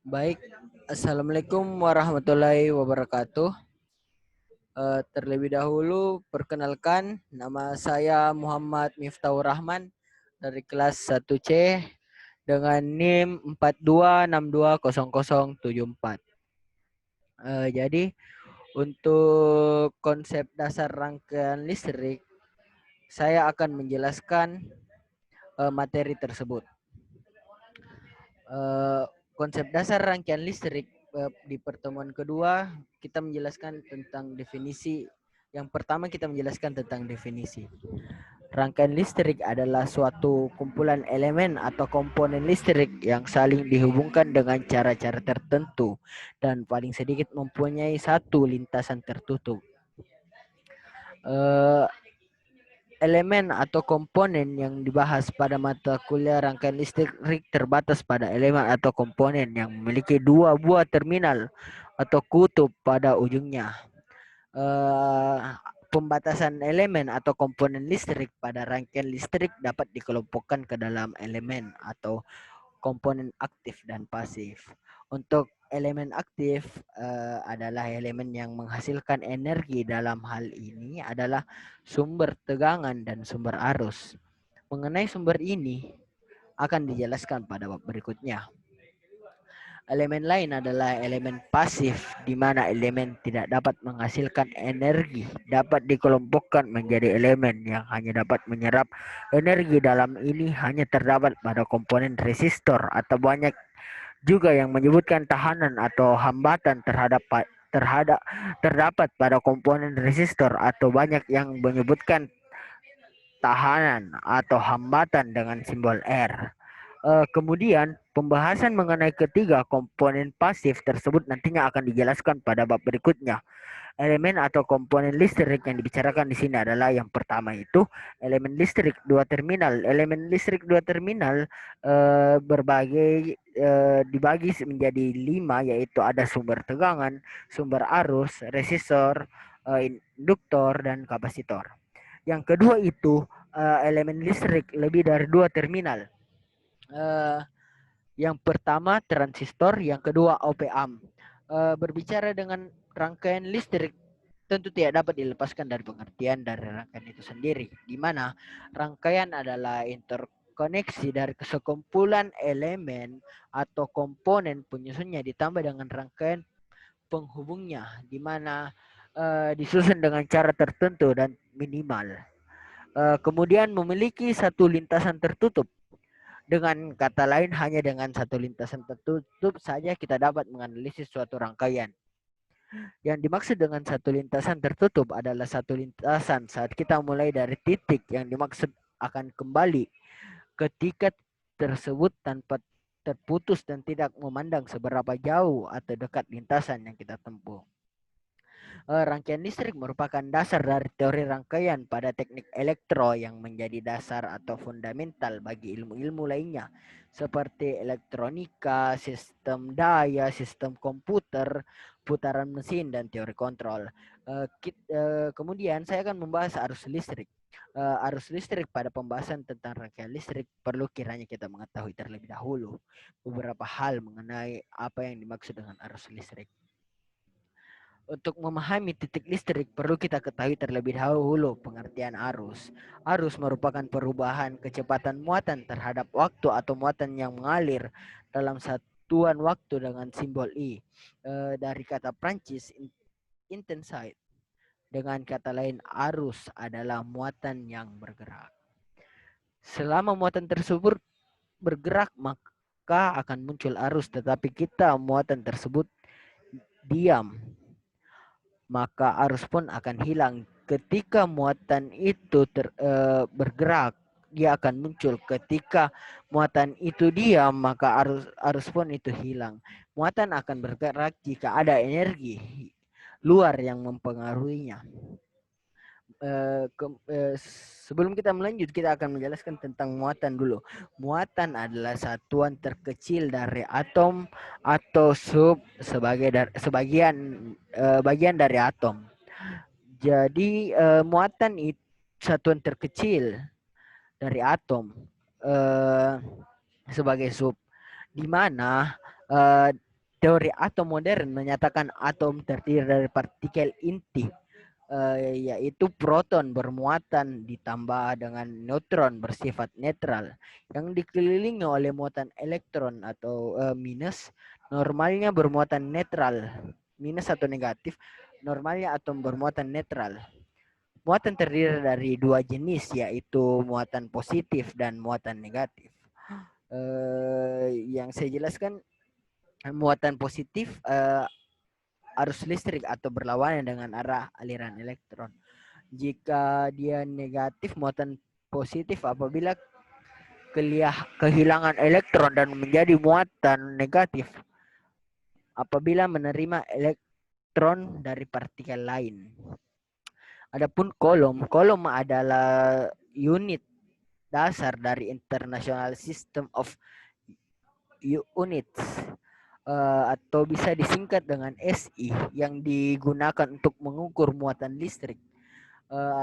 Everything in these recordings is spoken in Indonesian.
Baik, Assalamualaikum warahmatullahi wabarakatuh. Terlebih dahulu, perkenalkan, nama saya Muhammad Miftahur Rahman dari kelas 1C dengan NIM 42620074. Jadi, untuk konsep dasar rangkaian listrik, saya akan menjelaskan materi tersebut. Eh, Konsep dasar rangkaian listrik di pertemuan kedua kita menjelaskan tentang definisi. Yang pertama kita menjelaskan tentang definisi. Rangkaian listrik adalah suatu kumpulan elemen atau komponen listrik yang saling dihubungkan dengan cara-cara tertentu dan paling sedikit mempunyai satu lintasan tertutup. Eh, Elemen atau komponen yang dibahas pada mata kuliah rangkaian listrik terbatas pada elemen atau komponen yang memiliki dua buah terminal atau kutub pada ujungnya. Eh, Pembatasan elemen atau komponen listrik pada rangkaian listrik dapat dikelompokkan ke dalam elemen atau komponen aktif dan pasif. Untuk elemen aktif adalah elemen yang menghasilkan energi, dalam hal ini adalah sumber tegangan dan sumber arus. Mengenai sumber ini akan dijelaskan pada bab berikutnya. Elemen lain adalah elemen pasif, di mana elemen tidak dapat menghasilkan energi, dapat dikelompokkan menjadi elemen yang hanya dapat menyerap energi. Dalam ini hanya terdapat pada komponen resistor, atau banyak juga yang menyebutkan tahanan atau hambatan terhadap terdapat pada komponen resistor, atau banyak yang menyebutkan tahanan atau hambatan dengan simbol R. Kemudian pembahasan mengenai ketiga komponen pasif tersebut nantinya akan dijelaskan pada bab berikutnya. Elemen atau komponen listrik yang dibicarakan di sini adalah yang pertama itu elemen listrik dua terminal. Elemen listrik dua terminal dibagi menjadi 5, yaitu ada sumber tegangan, sumber arus, resistor, induktor, dan kapasitor. Yang kedua itu elemen listrik lebih dari dua terminal. Eh, yang pertama transistor, yang kedua op-amp. Berbicara dengan rangkaian listrik tentu tidak dapat dilepaskan dari pengertian dari rangkaian itu sendiri, di mana rangkaian adalah interkoneksi dari sekumpulan elemen atau komponen penyusunnya ditambah dengan rangkaian penghubungnya, di mana disusun dengan cara tertentu dan minimal. Kemudian memiliki satu lintasan tertutup. Dengan kata lain, hanya dengan satu lintasan tertutup saja kita dapat menganalisis suatu rangkaian. Yang dimaksud dengan satu lintasan tertutup adalah satu lintasan saat kita mulai dari titik yang dimaksud akan kembali ke titik tersebut tanpa terputus dan tidak memandang seberapa jauh atau dekat lintasan yang kita tempuh. Rangkaian listrik merupakan dasar dari teori rangkaian pada teknik elektro yang menjadi dasar atau fundamental bagi ilmu-ilmu lainnya seperti elektronika, sistem daya, sistem komputer, putaran mesin, dan teori kontrol. Kemudian saya akan membahas arus listrik. Arus listrik pada pembahasan tentang rangkaian listrik perlu kiranya kita mengetahui terlebih dahulu beberapa hal mengenai apa yang dimaksud dengan arus listrik. Untuk memahami titik listrik perlu kita ketahui terlebih dahulu pengertian arus. Arus merupakan perubahan kecepatan muatan terhadap waktu atau muatan yang mengalir dalam satuan waktu dengan simbol I. Dari kata Prancis intensite. Dengan kata lain, arus adalah muatan yang bergerak. Selama muatan tersebut bergerak maka akan muncul arus, tetapi kita muatan tersebut diam, maka arus pun akan hilang. Ketika muatan itu bergerak, dia akan muncul. Ketika muatan itu diam, maka arus pun itu hilang. Muatan akan bergerak jika ada energi luar yang mempengaruhinya. Sebelum kita melanjut, kita akan menjelaskan tentang muatan dulu. Muatan adalah satuan terkecil dari atom atau bagian dari atom. Jadi muatan itu satuan terkecil dari atom sebagai sub, di mana Teori atom modern menyatakan atom terdiri dari partikel inti, yaitu proton bermuatan ditambah dengan neutron bersifat netral yang dikelilingi oleh muatan elektron atau minus, normalnya bermuatan netral, minus atau negatif, normalnya atom bermuatan netral. Muatan terdiri dari dua jenis, yaitu muatan positif dan muatan negatif. Yang saya jelaskan, muatan positif arus listrik atau berlawanan dengan arah aliran elektron. Jika dia negatif, muatan positif apabila kehilangan elektron dan menjadi muatan negatif apabila menerima elektron dari partikel lain. Adapun kolom adalah unit dasar dari International System of Units, atau bisa disingkat dengan SI, yang digunakan untuk mengukur muatan listrik.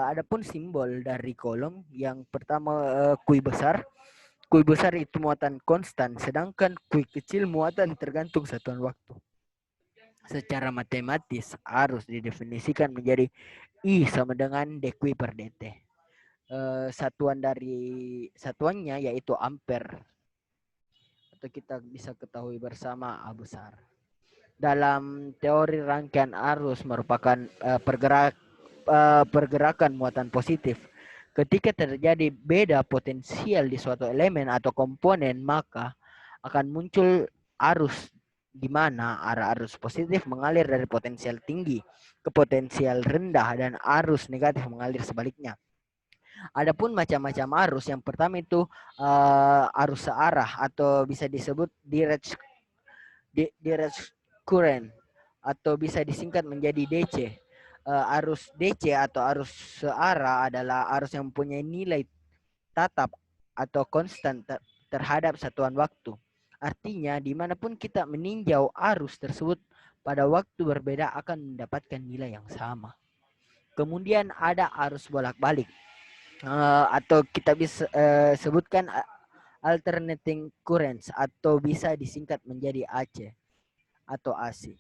Adapun simbol dari kolom, yang pertama kui besar. Kui besar itu muatan konstan, sedangkan kui kecil muatan tergantung satuan waktu. Secara matematis, arus didefinisikan menjadi I sama dengan dq per dt. Satuannya yaitu ampere, atau kita bisa ketahui bersama A besar. Dalam teori rangkaian arus merupakan pergerakan muatan positif. Ketika terjadi beda potensial di suatu elemen atau komponen, maka akan muncul arus di mana arah arus positif mengalir dari potensial tinggi ke potensial rendah dan arus negatif mengalir sebaliknya. Adapun macam-macam arus, yang pertama itu arus searah atau bisa disebut direct current atau bisa disingkat menjadi DC. Arus DC atau arus searah adalah arus yang mempunyai nilai tetap atau konstan terhadap satuan waktu. Artinya, dimanapun kita meninjau arus tersebut pada waktu berbeda akan mendapatkan nilai yang sama. Kemudian ada arus bolak-balik, atau kita bisa sebutkan alternating currents atau bisa disingkat menjadi AC atau AC.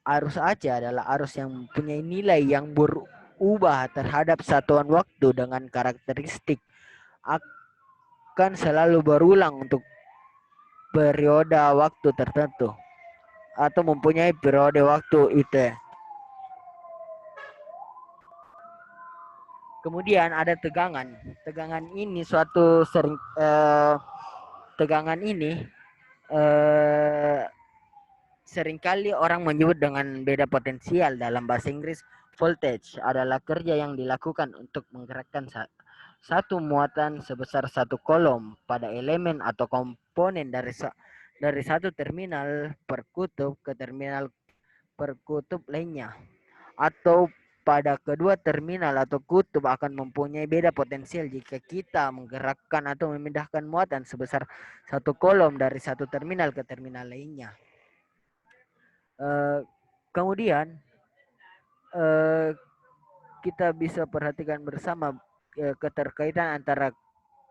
Arus AC adalah arus yang mempunyai nilai yang berubah terhadap satuan waktu dengan karakteristik akan selalu berulang untuk periode waktu tertentu atau mempunyai periode waktu IT. Kemudian ada tegangan. Tegangan ini seringkali orang menyebut dengan beda potensial. Dalam bahasa Inggris, voltage adalah kerja yang dilakukan untuk menggerakkan satu muatan sebesar satu kolom pada elemen atau komponen dari satu terminal per kutub ke terminal per kutub lainnya, atau pada kedua terminal atau kutub akan mempunyai beda potensial jika kita menggerakkan atau memindahkan muatan sebesar satu kolom dari satu terminal ke terminal lainnya. Kemudian kita bisa perhatikan bersama keterkaitan antara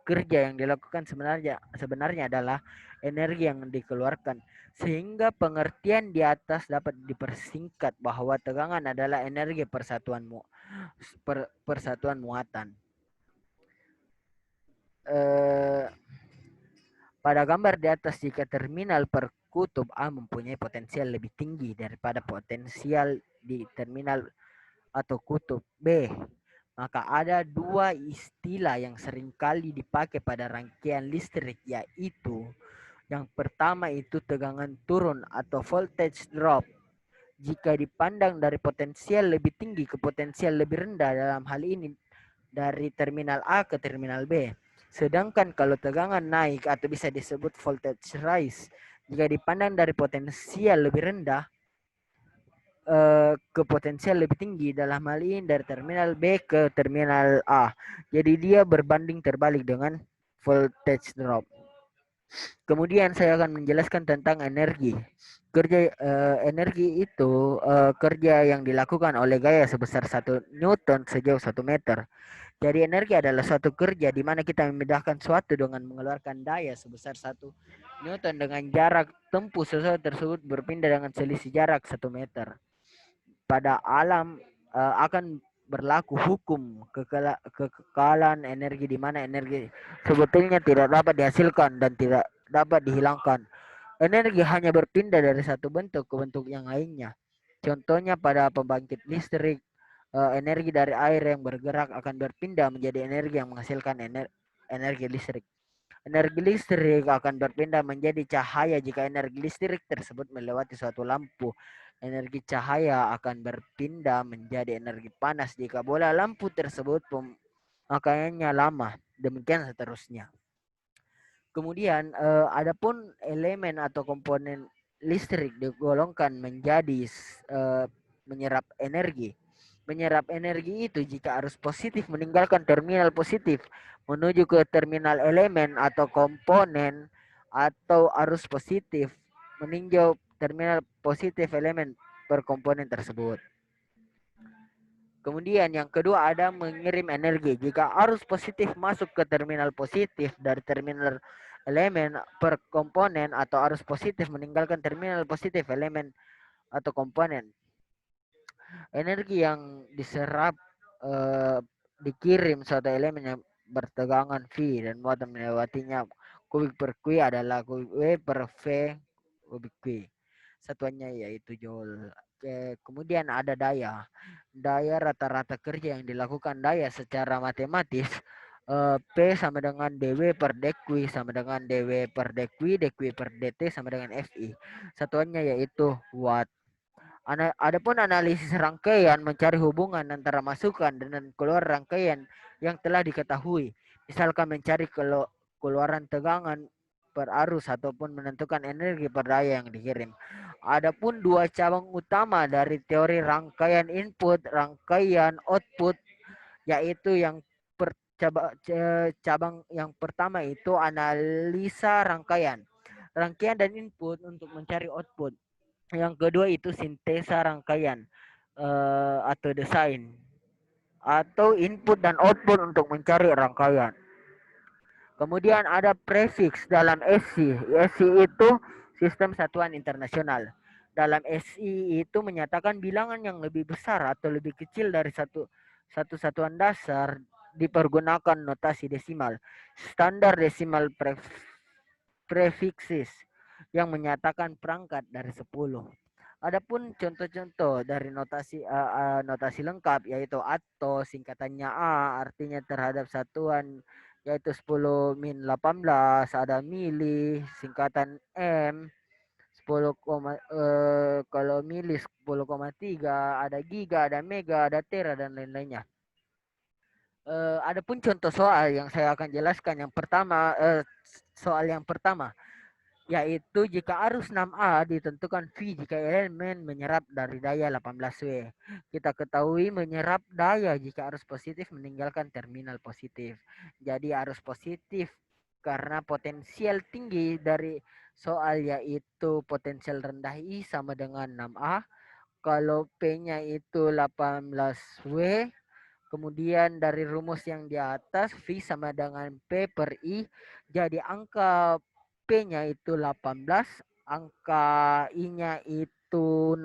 kerja yang dilakukan sebenarnya adalah energi yang dikeluarkan, sehingga pengertian di atas dapat dipersingkat bahwa tegangan adalah energi persatuan muatan. Pada gambar di atas, jika terminal per kutub A mempunyai potensial lebih tinggi daripada potensial di terminal atau kutub B, maka ada dua istilah yang seringkali dipakai pada rangkaian listrik, yaitu yang pertama itu tegangan turun atau voltage drop. Jika dipandang dari potensial lebih tinggi ke potensial lebih rendah, dalam hal ini dari terminal A ke terminal B. Sedangkan kalau tegangan naik atau bisa disebut voltage rise, jika dipandang dari potensial lebih rendah ke potensial lebih tinggi, dalam hal ini dari terminal B ke terminal A. Jadi dia berbanding terbalik dengan voltage drop. Kemudian saya akan menjelaskan tentang energi. Energi itu kerja yang dilakukan oleh gaya sebesar 1 Newton sejauh 1 meter. Jadi energi adalah suatu kerja di mana kita memindahkan suatu dengan mengeluarkan daya sebesar 1 Newton dengan jarak tempuh sesuatu tersebut berpindah dengan selisih jarak 1 meter. Pada alam akan berlaku hukum kekekalan energi di mana energi sebetulnya tidak dapat dihasilkan dan tidak dapat dihilangkan. Energi hanya berpindah dari satu bentuk ke bentuk yang lainnya. Contohnya pada pembangkit listrik, energi dari air yang bergerak akan berpindah menjadi energi yang menghasilkan energi listrik. Energi listrik akan berpindah menjadi cahaya jika energi listrik tersebut melewati suatu lampu. Energi cahaya akan berpindah menjadi energi panas jika bola lampu tersebut pemakaiannya lama. Demikian seterusnya. Kemudian adapun elemen atau komponen listrik digolongkan menjadi menyerap energi. Menyerap energi itu jika arus positif meninggalkan terminal positif menuju ke terminal elemen atau komponen, atau arus positif meninjau terminal positif elemen per komponen tersebut. Kemudian yang kedua ada mengirim energi. Jika arus positif masuk ke terminal positif dari terminal elemen per komponen, atau arus positif meninggalkan terminal positif elemen atau komponen, energi yang diserap dikirim suatu elemen yang bertegangan V dan muatan melewatinya kubik per Q adalah kubik W per V kubik Q. Satuannya yaitu Joule. Kemudian ada daya. Daya rata-rata kerja yang dilakukan daya secara matematis, P sama dengan dW per dq sama dengan dW per dq per dt sama dengan Fi. Satuannya yaitu watt. Adapun analisis rangkaian mencari hubungan antara masukan dan keluar rangkaian yang telah diketahui. Misalkan mencari keluaran tegangan per arus ataupun menentukan energi per daya yang dikirim. Adapun dua cabang utama dari teori rangkaian input, rangkaian output, yaitu yang cabang yang pertama itu analisa rangkaian. Rangkaian dan input untuk mencari output. Yang kedua itu sintesa rangkaian atau desain, atau input dan output untuk mencari rangkaian. Kemudian ada prefix dalam SI. SI itu sistem satuan internasional. Dalam SI itu menyatakan bilangan yang lebih besar atau lebih kecil dari satu satuan dasar dipergunakan notasi desimal. Standar desimal prefixes yang menyatakan perangkat dari 10. Adapun contoh-contoh dari notasi lengkap yaitu atto, singkatannya A, artinya terhadap satuan yaitu 10 min 18, ada mili, singkatan M 10, kalau mili 10,3, ada giga, ada mega, ada tera dan lain-lainnya. Adapun contoh soal yang saya akan jelaskan, yang pertama, soal yang pertama yaitu jika arus 6A ditentukan V jika elemen menyerap dari daya 18W. Kita ketahui menyerap daya jika arus positif meninggalkan terminal positif. Jadi arus positif karena potensial tinggi dari soal yaitu potensial rendah I sama dengan 6A. Kalau P-nya itu 18W, kemudian dari rumus yang di atas V sama dengan P per I, jadi angka P-nya itu 18, angka I-nya itu 6,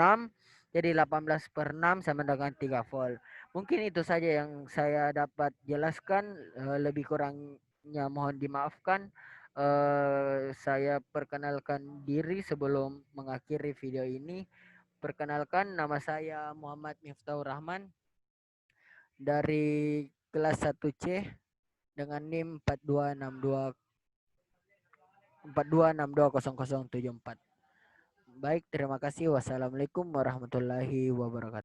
jadi 18 per 6 sama dengan 3 volt. Mungkin itu saja yang saya dapat jelaskan, lebih kurangnya mohon dimaafkan. Saya perkenalkan diri sebelum mengakhiri video ini. Perkenalkan, nama saya Muhammad Miftahur Rahman dari kelas 1C dengan NIM 42620074. Baik, terima kasih. Wassalamualaikum warahmatullahi wabarakatuh.